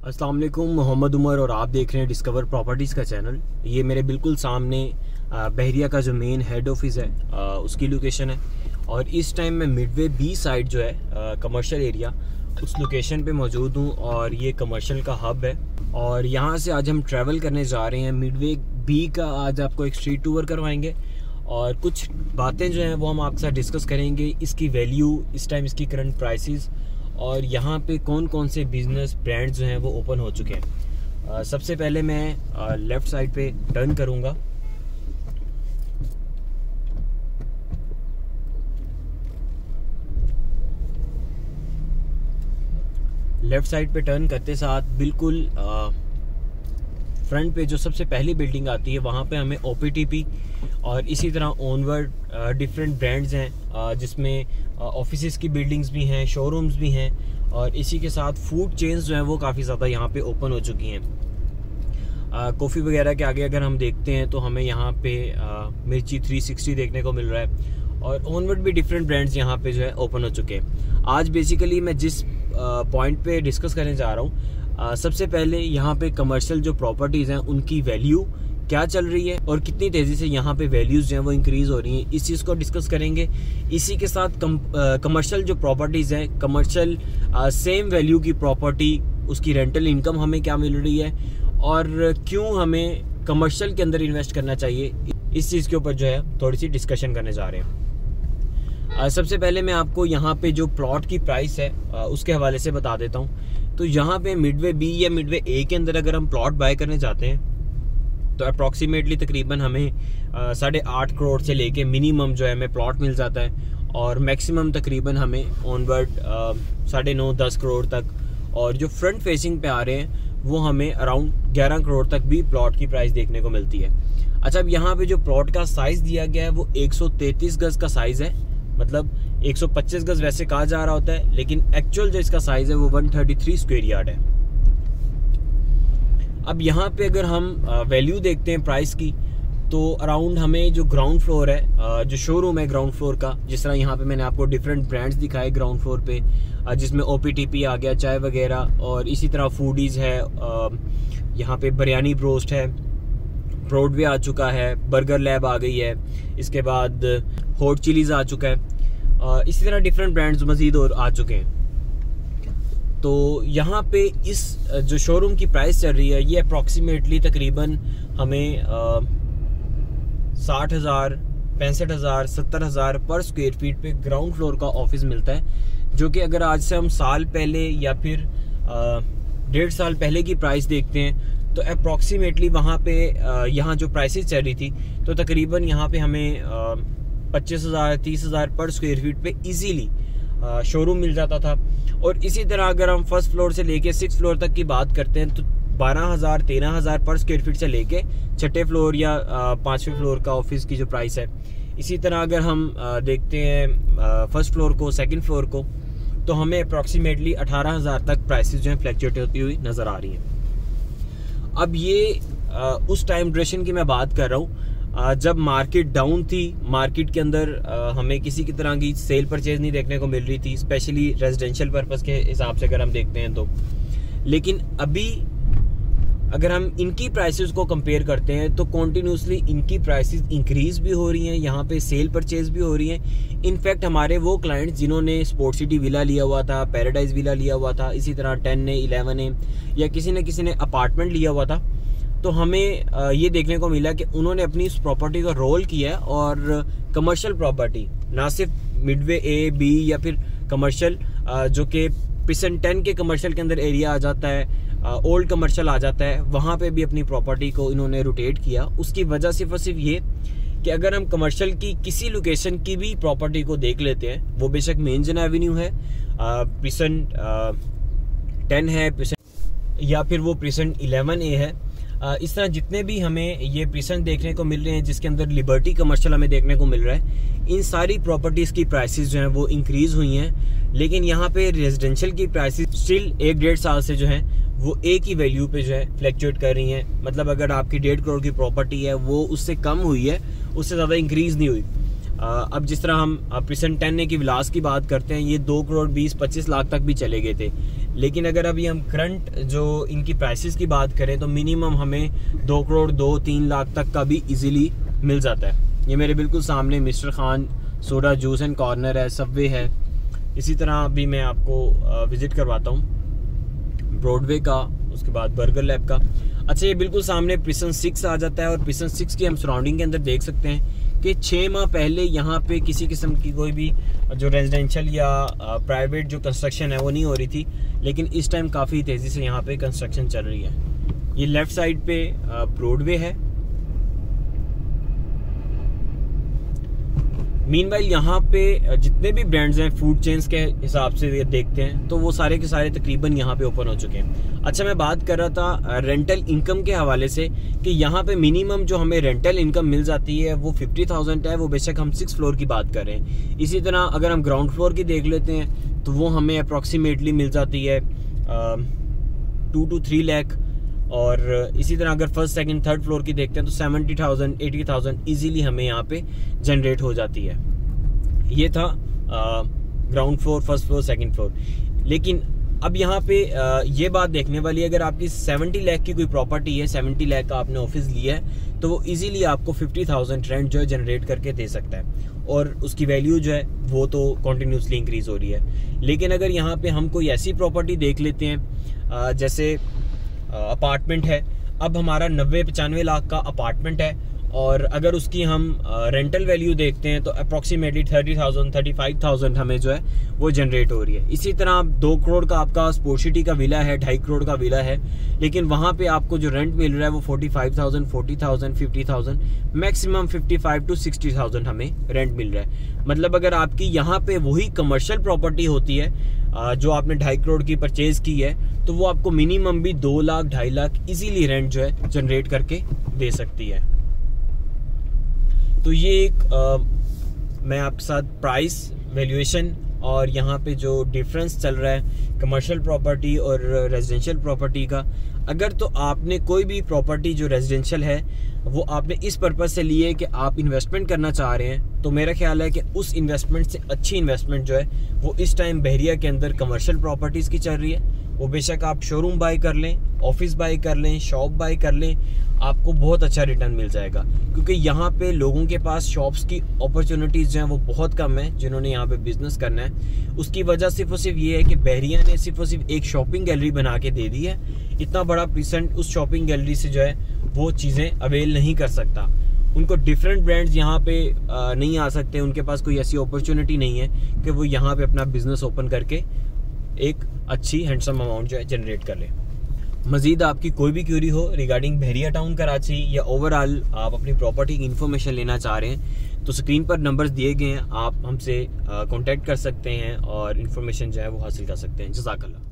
अस्सलाम वालेकुम, मोहम्मद उमर और आप देख रहे हैं डिस्कवर प्रॉपर्टीज़ का चैनल। ये मेरे बिल्कुल सामने बहरिया का जो मेन हेड ऑफिस है उसकी लोकेशन है। और इस टाइम मैं मिडवे बी साइड जो है कमर्शियल एरिया उस लोकेशन पे मौजूद हूँ और ये कमर्शियल का हब है। और यहाँ से आज हम ट्रैवल करने जा रहे हैं मिडवे बी का। आज आपको एक स्ट्रीट टूर करवाएंगे और कुछ बातें जो हैं वो हम आपके साथ डिस्कस करेंगे। इसकी वैल्यू, इस टाइम इसकी करंट प्राइसेस और यहाँ पे कौन कौन से बिजनेस ब्रांड्स जो हैं वो ओपन हो चुके हैं। सबसे पहले मैं लेफ़्ट साइड पे टर्न करूँगा। लेफ़्ट साइड पे टर्न करते साथ बिल्कुल फ्रंट पे जो सबसे पहली बिल्डिंग आती है वहाँ पे हमें OPTP और इसी तरह ओनवर्ड डिफरेंट ब्रांड्स हैं जिसमें ऑफिसेस की बिल्डिंग्स भी हैं, शोरूम्स भी हैं और इसी के साथ फूड चेन्स जो हैं वो काफ़ी ज़्यादा यहाँ पे ओपन हो चुकी हैं। कॉफ़ी वगैरह के आगे अगर हम देखते हैं तो हमें यहाँ पे मिर्ची 360 देखने को मिल रहा है और ओनवर्ड भी डिफरेंट ब्रांड्स यहाँ पे जो है ओपन हो चुके हैं। आज बेसिकली मैं जिस पॉइंट पे डिस्कस करने जा रहा हूँ, सबसे पहले यहाँ पे कमर्शियल जो प्रॉपर्टीज़ हैं उनकी वैल्यू क्या चल रही है और कितनी तेज़ी से यहाँ पे वैल्यूज़ जो हैं वो इंक्रीज़ हो रही हैं, इस चीज़ को डिस्कस करेंगे। इसी के साथ कमर्शियल जो प्रॉपर्टीज़ हैं, कमर्शियल सेम वैल्यू की प्रॉपर्टी, उसकी रेंटल इनकम हमें क्या मिल रही है और क्यों हमें कमर्शियल के अंदर इन्वेस्ट करना चाहिए, इस चीज़ के ऊपर जो है थोड़ी सी डिस्कशन करने जा रहे हैं। सबसे पहले मैं आपको यहाँ पे जो प्लॉट की प्राइस है उसके हवाले से बता देता हूँ। तो यहाँ पे मिडवे बी या मिडवे ए के अंदर अगर हम प्लॉट बाय करने जाते हैं तो अप्रॉक्सीमेटली तकरीबन हमें 8.5 करोड़ से लेके मिनिमम जो है हमें प्लॉट मिल जाता है और मैक्सिमम तकरीबन हमें ऑनवर्ड 9.5-10 करोड़ तक, और जो फ्रंट फेसिंग पे आ रहे हैं वो हमें अराउंड 11 करोड़ तक भी प्लॉट की प्राइस देखने को मिलती है। अच्छा, अब यहाँ पे जो प्लॉट का साइज़ दिया गया है वो 133 गज का साइज़ है। मतलब 125 गज वैसे कहा जा रहा होता है, लेकिन एक्चुअल जो इसका साइज़ है वो 133 स्क्वायर यार्ड है। अब यहाँ पे अगर हम वैल्यू देखते हैं प्राइस की, तो अराउंड हमें जो ग्राउंड फ्लोर है, जो शोरूम है ग्राउंड फ्लोर का, जिस तरह यहाँ पे मैंने आपको डिफरेंट ब्रांड्स दिखाए ग्राउंड फ्लोर पे, जिसमें OPTP आ गया, चाय वगैरह, और इसी तरह फूडीज़ है, यहाँ पे बिरयानी ब्रोस्ट है, ब्रॉडवे आ चुका है, बर्गर लैब आ गई है, इसके बाद हॉट चिलीज़ आ चुका है, इसी तरह डिफरेंट ब्रांड्स मज़ीद और आ चुके हैं। तो यहाँ पे इस जो शोरूम की प्राइस चल रही है ये अप्रॉक्सीमेटली तकरीबन हमें 60,000, 65,000, 70,000 पर स्क्वायर फीट पे ग्राउंड फ्लोर का ऑफिस मिलता है, जो कि अगर आज से हम साल पहले या फिर 1.5 साल पहले की प्राइस देखते हैं तो अप्रॉक्सीमेटली वहाँ पे यहाँ जो प्राइसेस चल रही थी तो तकरीबन यहाँ पे हमें 25,000, 30,000 पर स्क्वायर फीट पे इजीली शोरूम मिल जाता था। और इसी तरह अगर हम फर्स्ट फ्लोर से लेके 6th फ्लोर तक की बात करते हैं तो 12,000, 13,000 पर स्क्वायर फीट से लेके 6ठे फ्लोर या 5वें फ्लोर का ऑफिस की जो प्राइस है। इसी तरह अगर हम देखते हैं फर्स्ट फ्लोर को, सेकंड फ्लोर को, तो हमें अप्रॉक्सीमेटली 18,000 तक प्राइसेस जो है फ्लैक्चुएट होती हुई नज़र आ रही हैं। अब ये उस टाइम ड्यूरेशन की मैं बात कर रहा हूँ जब मार्केट डाउन थी। मार्केट के अंदर हमें किसी की तरह की सेल परचेज नहीं देखने को मिल रही थी, स्पेशली रेजिडेंशियल पर्पस के हिसाब से अगर हम देखते हैं तो। लेकिन अभी अगर हम इनकी प्राइसेस को कंपेयर करते हैं तो कॉन्टीन्यूसली इनकी प्राइसेस इंक्रीज भी हो रही हैं, यहाँ पे सेल परचेज भी हो रही हैं। इनफैक्ट हमारे वो क्लाइंट्स जिन्होंने स्पोर्ट सिटी विला लिया हुआ था, पैराडाइज विला लिया हुआ था, इसी तरह 10 ने, 11 ने, या किसी ने अपार्टमेंट लिया हुआ था, तो हमें ये देखने को मिला कि उन्होंने अपनी इस प्रॉपर्टी को रोल किया और कमर्शियल प्रॉपर्टी, ना सिर्फ मिडवे ए, बी या फिर कमर्शियल जो कि प्रिसन 10 के कमर्शियल के अंदर एरिया आ जाता है, ओल्ड कमर्शियल आ जाता है, वहाँ पे भी अपनी प्रॉपर्टी को इन्होंने रोटेट किया। उसकी वजह सिर्फ और सिर्फ ये कि अगर हम कमर्शियल की किसी लोकेशन की भी प्रॉपर्टी को देख लेते हैं, वो बेशक मेन जन एवेन्यू है, प्रिसन 10 है, प्रिसन या फिर वो प्रिसन 11A है, इस तरह जितने भी हमें ये प्रिसन देखने को मिल रहे हैं जिसके अंदर लिबर्टी कमर्शियल हमें देखने को मिल रहा है, इन सारी प्रॉपर्टीज़ की प्राइसेस जो हैं वो इंक्रीज़ हुई हैं। लेकिन यहाँ पे रेजिडेंशियल की प्राइसेस स्टिल 1-1.5 साल से जो हैं वो एक ही वैल्यू पे जो है फ्लैक्चुएट कर रही हैं। मतलब अगर आपकी 1.5 करोड़ की प्रॉपर्टी है वो उससे कम हुई है, उससे ज़्यादा इंक्रीज़ नहीं हुई। अब जिस तरह हम प्रिसन 10 की विलास की बात करते हैं, ये 2 करोड़ 20-25 लाख तक भी चले गए थे, लेकिन अगर अभी हम करंट जो इनकी प्राइसेस की बात करें तो मिनिमम हमें 2 करोड़ 2-3 लाख तक का भी इजीली मिल जाता है। ये मेरे बिल्कुल सामने mister Khan soda juice and corner है, सबवे है। इसी तरह अभी मैं आपको विज़िट करवाता हूँ ब्रॉडवे का, उसके बाद बर्गर लैब का। अच्छा, ये बिल्कुल सामने प्रिसन 6 आ जाता है और प्रिसन 6 की हम सराउंडिंग के अंदर देख सकते हैं कि 6 माह पहले यहाँ पे किसी किस्म की कोई भी जो रेजिडेंशियल या प्राइवेट जो कंस्ट्रक्शन है वो नहीं हो रही थी, लेकिन इस टाइम काफ़ी तेज़ी से यहाँ पे कंस्ट्रक्शन चल रही है। ये लेफ़्ट साइड पे ब्रॉडवे है। मीनवाइल यहाँ पे जितने भी ब्रांड्स हैं फूड चेन्स के हिसाब से देखते हैं तो वो सारे के सारे तकरीबन यहाँ पे ओपन हो चुके हैं। अच्छा, मैं बात कर रहा था रेंटल इनकम के हवाले से कि यहाँ पे मिनिमम जो हमें रेंटल इनकम मिल जाती है वो 50,000 है, वो बेशक हम 6 फ्लोर की बात कर रहे हैं। इसी तरह अगर हम ग्राउंड फ्लोर की देख लेते हैं तो वो हमें अप्रॉक्सीमेटली मिल जाती है 2 to 3 लाख। और इसी तरह अगर फर्स्ट सेकंड थर्ड फ्लोर की देखते हैं तो 70,000 80,000 इजीली हमें यहाँ पे जनरेट हो जाती है। ये था ground floor, first floor, second floor. लेकिन अब यहाँ पे ये बात देखने वाली है, अगर आपकी 70 लाख की कोई प्रॉपर्टी है, 70 लाख का आपने ऑफिस लिया है, तो वो इजीली आपको 50,000 रेंट जो है जनरेट करके दे सकता है और उसकी वैल्यू जो है वो तो कंटिन्यूसली इंक्रीज हो रही है। लेकिन अगर यहाँ पे हम कोई ऐसी प्रॉपर्टी देख लेते हैं जैसे अपार्टमेंट है, अब हमारा 90-95 लाख का अपार्टमेंट है और अगर उसकी हम रेंटल वैल्यू देखते हैं तो अप्रॉक्सीमेटली 30,000 35,000 हमें जो है वो जनरेट हो रही है। इसी तरह 2 करोड़ का आपका स्पोर्ट सिटी का विला है, 2.5 करोड़ का विला है, लेकिन वहाँ पे आपको जो रेंट मिल रहा है वो 45,000 40,000 50,000, मैक्सिमम 55 to 60,000 हमें रेंट मिल रहा है। मतलब अगर आपकी यहाँ पे वही कमर्शियल प्रॉपर्टी होती है जो आपने 2.5 करोड़ की परचेज की है तो वो आपको मिनिमम भी 2 लाख 2.5 लाख इजीली रेंट जो है जनरेट करके दे सकती है। तो ये एक मैं आपके साथ प्राइस वैल्यूएशन और यहाँ पे जो डिफरेंस चल रहा है कमर्शियल प्रॉपर्टी और रेजिडेंशियल प्रॉपर्टी का, अगर तो आपने कोई भी प्रॉपर्टी जो रेजिडेंशियल है वो आपने इस पर्पज़ से ली है कि आप इन्वेस्टमेंट करना चाह रहे हैं, तो मेरा ख्याल है कि उस इन्वेस्टमेंट से अच्छी इन्वेस्टमेंट जो है वो इस टाइम बहरिया के अंदर कमर्शियल प्रॉपर्टीज़ की चल रही है। वो बेशक आप शोरूम बाई कर लें, ऑफिस बाई कर लें, शॉप बाई कर लें, आपको बहुत अच्छा रिटर्न मिल जाएगा, क्योंकि यहाँ पे लोगों के पास शॉप्स की अपॉर्चुनिटीज़ जो हैं वो बहुत कम है जिन्होंने यहाँ पे बिजनेस करना है। उसकी वजह सिर्फ और सिर्फ ये है कि बहरिया ने सिर्फ और सिर्फ एक शॉपिंग गैलरी बना के दे दी है। इतना बड़ा परसेंट उस शॉपिंग गैलरी से जो है वो चीज़ें अवेल नहीं कर सकता। उनको डिफरेंट ब्रांड्स यहाँ पे नहीं आ सकते, उनके पास कोई ऐसी अपॉर्चुनिटी नहीं है कि वो यहाँ पे अपना बिजनेस ओपन करके एक अच्छी हैंडसम अमाउंट जो है जनरेट कर ले। मजीद आपकी कोई भी क्यूरी हो रिगार्डिंग बहरिया टाउन कराची या ओवरऑल आप अपनी प्रॉपर्टी की इन्फॉर्मेशन लेना चाह रहे हैं तो स्क्रीन पर नंबर्स दिए गए हैं, आप हमसे कांटेक्ट कर सकते हैं और इन्फॉर्मेशन जो है वो हासिल कर सकते हैं। जज़ाकल्लाह।